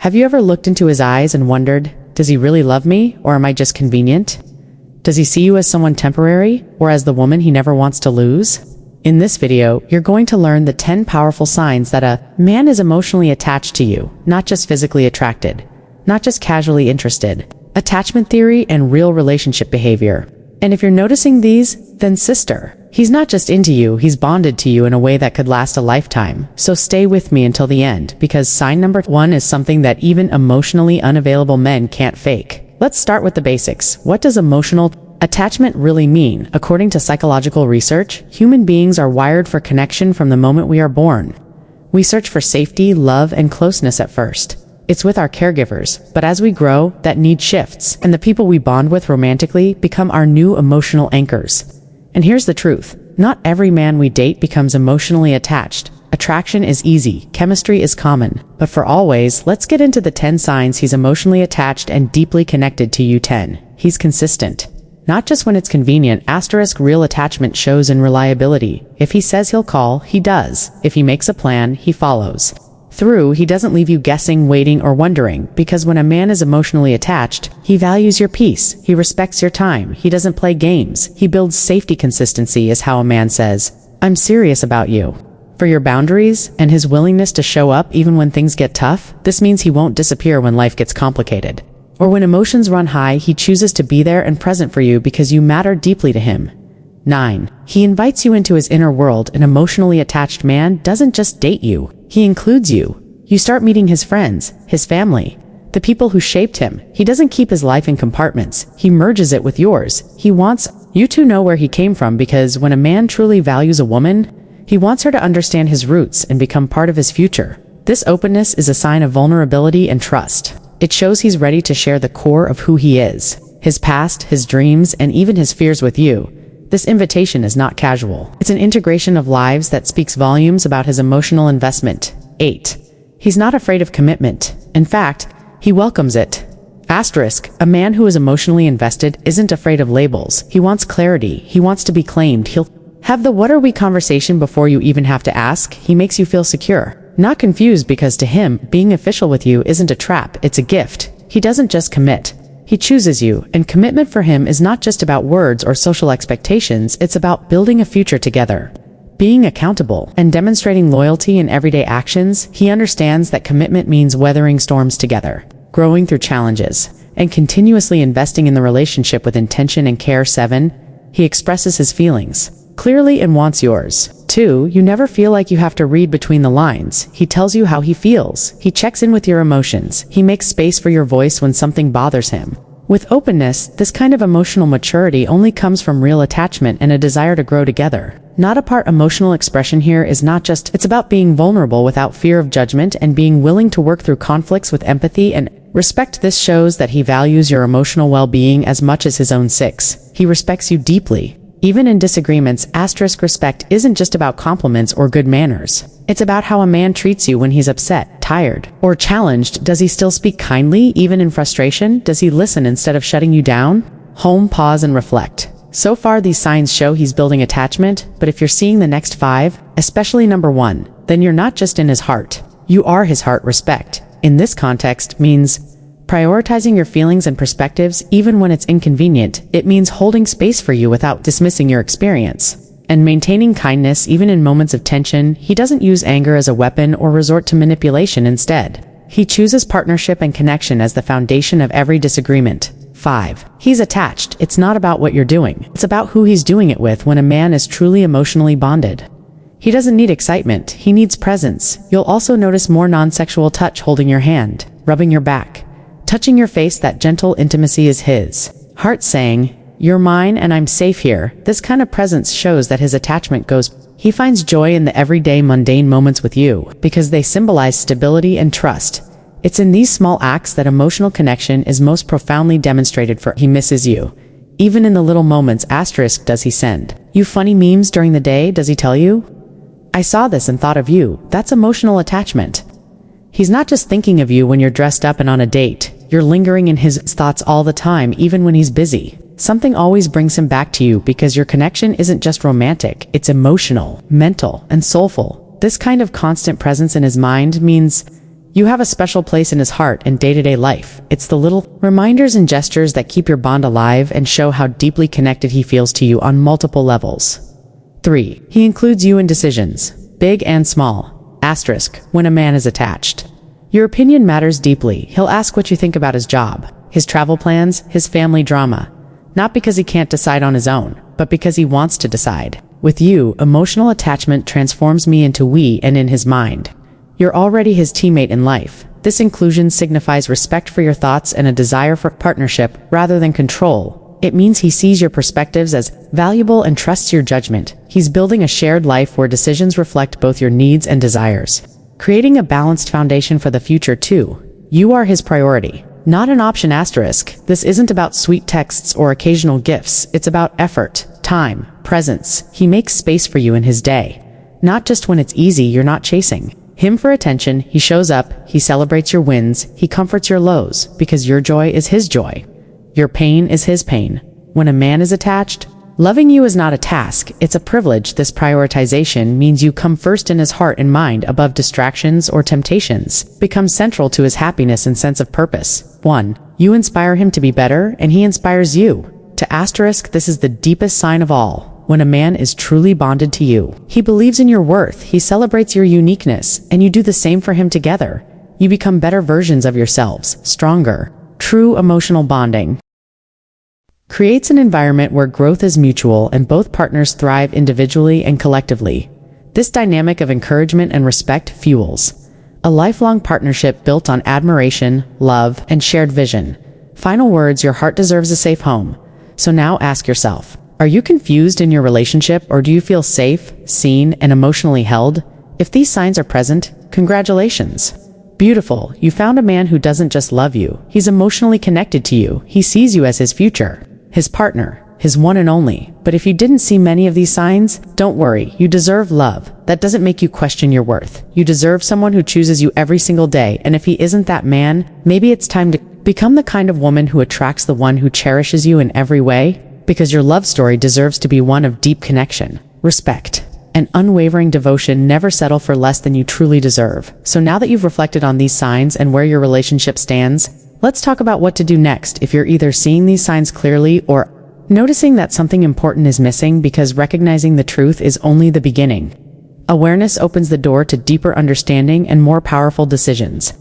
Have you ever looked into his eyes and wondered, does he really love me, or am I just convenient? Does he see you as someone temporary, or as the woman he never wants to lose? In this video, you're going to learn the 10 powerful signs that a man is emotionally attached to you, not just physically attracted, not just casually interested. Attachment theory and real relationship behavior. And if you're noticing these, then sister, he's not just into you, he's bonded to you in a way that could last a lifetime. So stay with me until the end, because sign number 1 is something that even emotionally unavailable men can't fake. Let's start with the basics. What does emotional attachment really mean? According to psychological research, human beings are wired for connection from the moment we are born. We search for safety, love, and closeness at first. It's with our caregivers, but as we grow, that need shifts, and the people we bond with romantically become our new emotional anchors. And here's the truth. Not every man we date becomes emotionally attached. Attraction is easy, chemistry is common. But for always, let's get into the 10 signs he's emotionally attached and deeply connected to you. 10. He's consistent. Not just when it's convenient. Real attachment shows in reliability. If he says he'll call, he does. If he makes a plan, he follows through. He doesn't leave you guessing, waiting, or wondering, because when a man is emotionally attached, he values your peace, he respects your time, he doesn't play games, he builds safety. Consistency is how a man says, I'm serious about you. For your boundaries, and his willingness to show up even when things get tough. This means he won't disappear when life gets complicated. Or when emotions run high, he chooses to be there and present for you because you matter deeply to him. 9. He invites you into his inner world. An emotionally attached man doesn't just date you, he includes you. You start meeting his friends, his family, the people who shaped him. He doesn't keep his life in compartments, he merges it with yours. He wants you to know where he came from, because when a man truly values a woman, he wants her to understand his roots and become part of his future. This openness is a sign of vulnerability and trust. It shows he's ready to share the core of who he is, his past, his dreams, and even his fears with you. This invitation is not casual. It's an integration of lives that speaks volumes about his emotional investment. 8. He's not afraid of commitment. In fact, he welcomes it. A man who is emotionally invested isn't afraid of labels. He wants clarity. He wants to be claimed. He'll have the "what are we" conversation before you even have to ask. He makes you feel secure, not confused, because to him, being official with you isn't a trap, it's a gift. He doesn't just commit. He chooses you, and commitment for him is not just about words or social expectations, it's about building a future together. Being accountable and demonstrating loyalty in everyday actions. He understands that commitment means weathering storms together, growing through challenges, and continuously investing in the relationship with intention and care. 7. He expresses his feelings clearly and wants yours. 2. You never feel like you have to read between the lines. He tells you how he feels. He checks in with your emotions. He makes space for your voice when something bothers him. With openness, this kind of emotional maturity only comes from real attachment and a desire to grow together. Not apart. Emotional expression here is not just, it's about being vulnerable without fear of judgment and being willing to work through conflicts with empathy and respect. This shows that he values your emotional well-being as much as his own. 6. He respects you deeply, even in disagreements. Respect isn't just about compliments or good manners. It's about how a man treats you when he's upset, tired, or challenged. Does he still speak kindly, even in frustration? Does he listen instead of shutting you down? Pause and reflect. So far, these signs show he's building attachment, but if you're seeing the next 5, especially number 1, then you're not just in his heart. You are his heart. Respect, in this context, means prioritizing your feelings and perspectives even when it's inconvenient. It means holding space for you without dismissing your experience, and maintaining kindness even in moments of tension. He doesn't use anger as a weapon or resort to manipulation. Instead, he chooses partnership and connection as the foundation of every disagreement. 5. He's attached. It's not about what you're doing, it's about who he's doing it with. When a man is truly emotionally bonded, he doesn't need excitement, he needs presence. You'll also notice more non-sexual touch, holding your hand, rubbing your back, touching your face. That gentle intimacy is his heart saying, you're mine and I'm safe here. This kind of presence shows that his attachment goes. He finds joy in the everyday mundane moments with you, because they symbolize stability and trust. It's in these small acts that emotional connection is most profoundly demonstrated. For he misses you, even in the little moments. Does he send you funny memes during the day? Does he tell you, I saw this and thought of you? That's emotional attachment. He's not just thinking of you when you're dressed up and on a date. You're lingering in his thoughts all the time, even when he's busy. Something always brings him back to you, because your connection isn't just romantic, it's emotional, mental, and soulful. This kind of constant presence in his mind means You have a special place in his heart and day-to-day life. It's the little reminders and gestures that keep your bond alive and show how deeply connected he feels to you on multiple levels. 3. He includes you in decisions, big and small. Asterisk, when a man is attached. Your opinion matters deeply. He'll ask what you think about his job, his travel plans, his family drama. Not because he can't decide on his own, but because he wants to decide. With you, emotional attachment transforms me into we and in his mind. You're already his teammate in life. This inclusion signifies respect for your thoughts and a desire for partnership rather than control. It means he sees your perspectives as valuable and trusts your judgment. He's building a shared life where decisions reflect both your needs and desires, creating a balanced foundation for the future too. You are his priority, not an option. Asterisk. This isn't about sweet texts or occasional gifts. It's about effort, time, presence. He makes space for you in his day. Not just when it's easy. You're not chasing him for attention. He shows up, he celebrates your wins, he comforts your lows, because your joy is his joy. Your pain is his pain. When a man is attached, loving you is not a task, it's a privilege. This prioritization means you come first in his heart and mind above distractions or temptations, become central to his happiness and sense of purpose. 1. You inspire him to be better, and he inspires you. To asterisk, this is the deepest sign of all. When a man is truly bonded to you, he believes in your worth, he celebrates your uniqueness, and you do the same for him. Together, you become better versions of yourselves, stronger. True emotional bonding creates an environment where growth is mutual and both partners thrive individually and collectively. This dynamic of encouragement and respect fuels a lifelong partnership built on admiration, love, and shared vision. Final words: your heart deserves a safe home. So now ask yourself, are you confused in your relationship, or do you feel safe, seen, and emotionally held? If these signs are present, congratulations. Beautiful, you found a man who doesn't just love you, he's emotionally connected to you. He sees you as his future, his partner, his one and only. But if you didn't see many of these signs, don't worry, you deserve love. That doesn't make you question your worth. You deserve someone who chooses you every single day, and if he isn't that man, maybe it's time to become the kind of woman who attracts the one who cherishes you in every way. Because your love story deserves to be one of deep connection, respect, and unwavering devotion. Never settle for less than you truly deserve. So now that you've reflected on these signs and where your relationship stands, let's talk about what to do next. If you're either seeing these signs clearly or noticing that something important is missing, because recognizing the truth is only the beginning. Awareness opens the door to deeper understanding and more powerful decisions.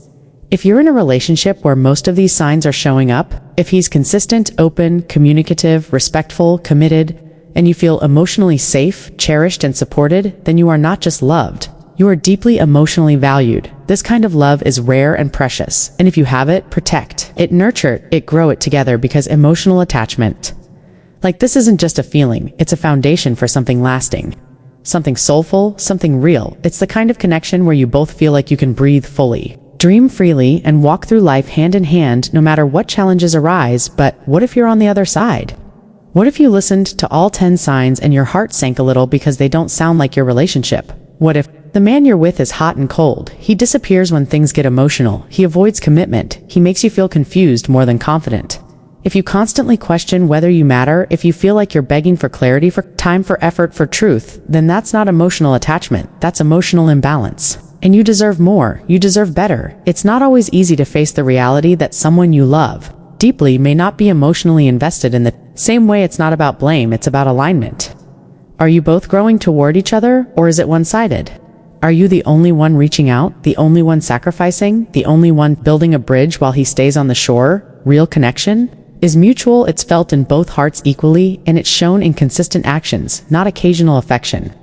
If you're in a relationship where most of these signs are showing up, if he's consistent, open, communicative, respectful, committed, and you feel emotionally safe, cherished, and supported, then you are not just loved, you are deeply emotionally valued. This kind of love is rare and precious, and if you have it, protect it, nurture it, grow it together, because emotional attachment, like this, isn't just a feeling, it's a foundation for something lasting, something soulful, something real. It's the kind of connection where you both feel like you can breathe fully, dream freely, and walk through life hand in hand, no matter what challenges arise. But what if you're on the other side? What if you listened to all 10 signs and your heart sank a little because they don't sound like your relationship? What if the man you're with is hot and cold? He disappears when things get emotional. He avoids commitment. He makes you feel confused more than confident. If you constantly question whether you matter, if you feel like you're begging for clarity, for time, for effort, for truth, then that's not emotional attachment. That's emotional imbalance. And you deserve more. You deserve better. It's not always easy to face the reality that someone you love deeply may not be emotionally invested in the same way. It's not about blame, it's about alignment. Are you both growing toward each other, or is it one-sided? Are you the only one reaching out, the only one sacrificing, the only one building a bridge while he stays on the shore? Real connection is mutual, it's felt in both hearts equally, and it's shown in consistent actions, not occasional affection.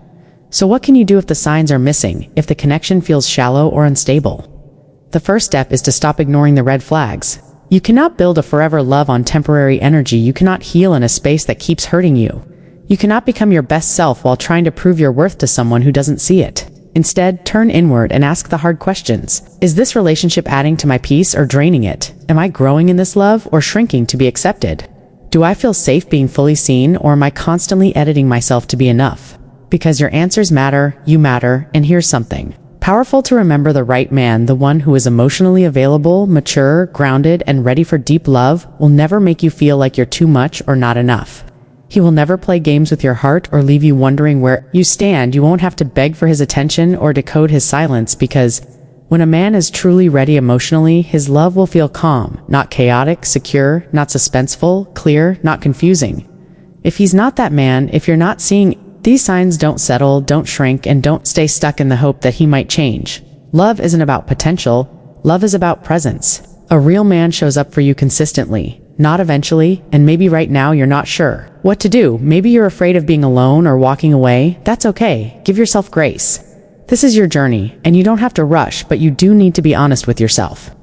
So what can you do if the signs are missing, if the connection feels shallow or unstable? The first step is to stop ignoring the red flags. You cannot build a forever love on temporary energy. You cannot heal in a space that keeps hurting you. You cannot become your best self while trying to prove your worth to someone who doesn't see it. Instead, turn inward and ask the hard questions. Is this relationship adding to my peace or draining it? Am I growing in this love or shrinking to be accepted? Do I feel safe being fully seen, or am I constantly editing myself to be enough? Because your answers matter, you matter, and here's something powerful to remember: the right man, the one who is emotionally available, mature, grounded, and ready for deep love, will never make you feel like you're too much or not enough. He will never play games with your heart or leave you wondering where you stand. You won't have to beg for his attention or decode his silence, because When a man is truly ready emotionally, his love will feel calm, not chaotic, secure, not suspenseful, clear, not confusing. If he's not that man, if you're not seeing these signs, don't settle, don't shrink, and don't stay stuck in the hope that he might change. Love isn't about potential. Love is about presence. A real man shows up for you consistently, not eventually, and maybe right now you're not sure what to do. Maybe you're afraid of being alone or walking away. That's okay. Give yourself grace. This is your journey, and you don't have to rush, but you do need to be honest with yourself.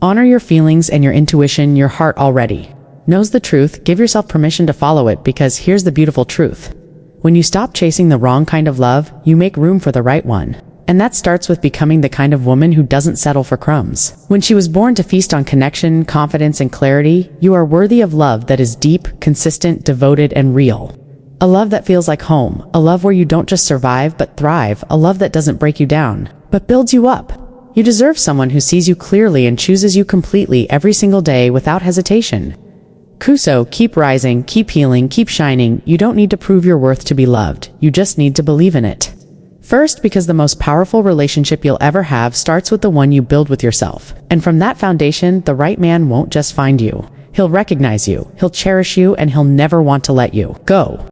Honor your feelings and your intuition. Your heart already knows the truth. Give yourself permission to follow it, because here's the beautiful truth. When you stop chasing the wrong kind of love, you make room for the right one. And that starts with becoming the kind of woman who doesn't settle for crumbs. When she was born to feast on connection, confidence, and clarity, you are worthy of love that is deep, consistent, devoted, and real. A love that feels like home. A love where you don't just survive, but thrive. A love that doesn't break you down, but builds you up. You deserve someone who sees you clearly and chooses you completely every single day without hesitation. Kuso, keep rising, keep healing, keep shining. You don't need to prove your worth to be loved. You just need to believe in it. First, because the most powerful relationship you'll ever have starts with the one you build with yourself. And from that foundation, the right man won't just find you. He'll recognize you, he'll cherish you, and he'll never want to let you go.